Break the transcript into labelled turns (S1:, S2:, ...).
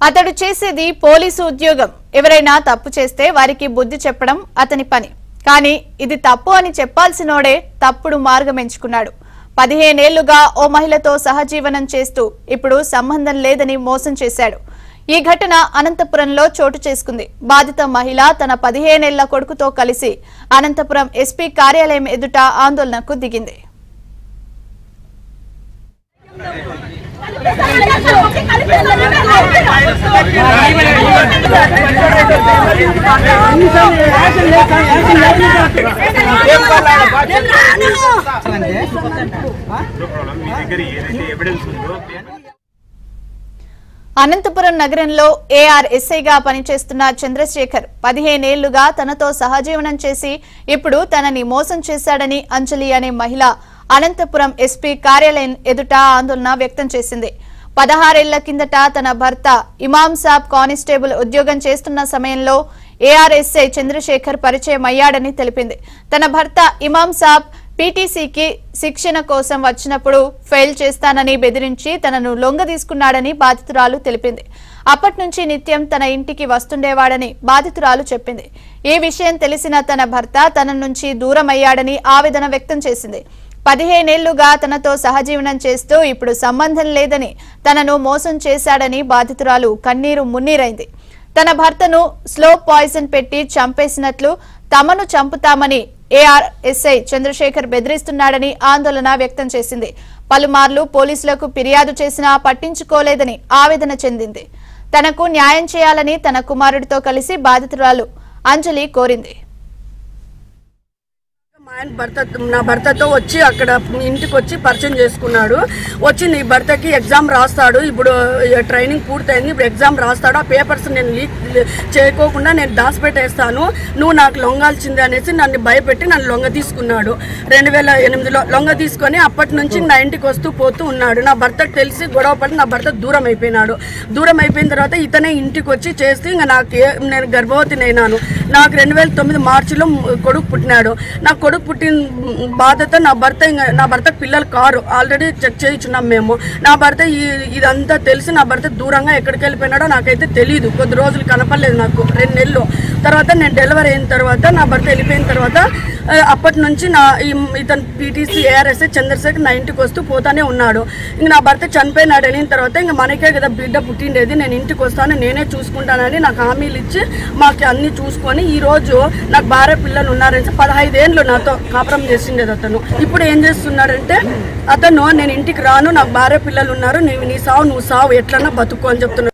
S1: అతడు చేసేది పోలీసు ఉద్యోగం. ఎవరైనా తప్పు చేస్తే వారికి బుద్ధి చెప్పడం అతని పని. కానీ ఇది తప్పు అని చెప్పాల్సినోడే తప్పుడు మార్గం ఎంచుకున్నాడు. 15 ఏళ్లుగా ఓ మహిళతో సహజీవనం చేస్తూ ఇప్పుడు సంబంధం లేదని మోసం చేశాడు. ఈ ఘటన అనంతపురంలో చోటు చేసుకుంది. బాధిత మహిళ తన 15 ఏళ్ల కొడుకుతో కలిసి అనంతపురం ఎస్పీ కార్యాలయం ఎదుట ఆందోళనకు దిగింది. అనంతపురం నగరంలో ఏఆర్ఎస్ఐగా పనిచేస్తున్న చంద్రశేఖర్ 15 ఏళ్లుగా తనతో సహజీవనం చేసి ఇప్పుడు తనని మోసం చేశాడని అంజలి అనే మహిళ అనంతపురం ఎస్పీ కార్యాలయం ఎదుట ఆందోళన వ్యక్తం చేసింది. 16 ఏళ్ల కిందట తన భర్త ఇమాం సాబ్ కానిస్టేబుల్ ఉద్యోగం చేస్తున్న సమయంలో ఏఆర్ఎస్ఐ చంద్రశేఖర్ పరిచయం అయ్యాడని తెలిపింది. తన భర్త ఇమాం సాబ్ పీటీసీకి శిక్షణ కోసం వచ్చినప్పుడు ఫెయిల్ చేస్తానని బెదిరించి తనను లొంగదీసుకున్నాడని బాధితురాలు తెలిపింది. అప్పటి నుంచి నిత్యం తన ఇంటికి వస్తుండేవాడని బాధితురాలు చెప్పింది. ఈ విషయం తెలిసిన తన భర్త తన నుంచి దూరం అయ్యాడని ఆవేదన వ్యక్తం చేసింది. 15 ఏళ్లుగా తనతో సహజీవనం చేస్తూ ఇప్పుడు సంబంధం లేదని తనను మోసం చేశాడని బాధితురాలు కన్నీరు మున్నీరైంది. తన భర్తను స్లో పాయిజన్ పెట్టి చంపేసినట్లు తమను చంపుతామని ఏఆర్ఎస్ఐ చంద్రశేఖర్ బెదిరిస్తున్నాడని ఆందోళన వ్యక్తం చేసింది. పలుమార్లు పోలీసులకు ఫిర్యాదు చేసినా పట్టించుకోలేదని ఆవేదన చెందింది. తనకు న్యాయం చేయాలని తన కుమారుడితో కలిసి బాధితురాలు అంజలి కోరింది.
S2: నా భర్తతో వచ్చి అక్కడ ఇంటికి వచ్చి పరిచయం చేసుకున్నాడు. వచ్చి నీ భర్తకి ఎగ్జామ్ రాస్తాడు, ఇప్పుడు ట్రైనింగ్ పూర్తయింది, ఇప్పుడు ఎగ్జామ్ రాస్తాడు, ఆ పేపర్స్ నేను లీక్ చేయకోకుండా నేను దాచిపెట్టేస్తాను, నువ్వు నాకు లొంగాల్సిందే అనేసి నన్ను భయపెట్టి నన్ను లొంగ తీసుకున్నాడు. 2008లో లొంగ తీసుకొని అప్పటి నుంచి నా ఇంటికి వస్తూ పోతూ ఉన్నాడు. నా భర్తకు తెలిసి గొడవ పడి నా భర్త దూరం అయిపోయినాడు. దూరం అయిపోయిన తర్వాత ఇతనే ఇంటికి వచ్చి చేసి ఇంకా నేను గర్భవతిని అయినాను. నాకు 2009 మార్చిలో కొడుకు పుట్టినాడు. నా కొడుకు పుట్టిన బాధతో నా భర్తకు పిల్లలు కారు, ఆల్రెడీ చెక్ చేయించున్నాం మేము. నా భర్త ఇదంతా తెలిసి నా భర్త దూరంగా ఎక్కడికి వెళ్ళిపోయినాడో నాకైతే తెలియదు. కొద్ది రోజులు కనపడలేదు నాకు, 2 నెలలు. తర్వాత నేను డెలివరీ అయిన తర్వాత నా భర్త వెళ్ళిపోయిన తర్వాత అప్పటి నుంచి ఇతను పీటీసీ ఏఆర్ఎస్ఐ చంద్రశేఖర్ నా ఇంటికి వస్తూ పోతానే ఉన్నాడు. ఇంక నా భర్త చనిపోయినాడు అయిన తర్వాత ఇంక మనకే కదా బిడ్డ పుట్టిండేది, నేను ఇంటికి వస్తాను, నేనే చూసుకుంటానని నాకు హామీలు ఇచ్చి మాకు అన్ని చూసుకొని ఈరోజు నాకు భార్య పిల్లలు ఉన్నారని 15 ఏళ్ళు నాతో కాపురం చేసిండేది అతను. ఇప్పుడు ఏం చేస్తున్నాడంటే అతను నేను ఇంటికి రాను, నాకు భార్య పిల్లలు ఉన్నారు, నీ సావు నువ్వు సావు ఎట్లన్నా బతుకు అని చెప్తున్నాడు.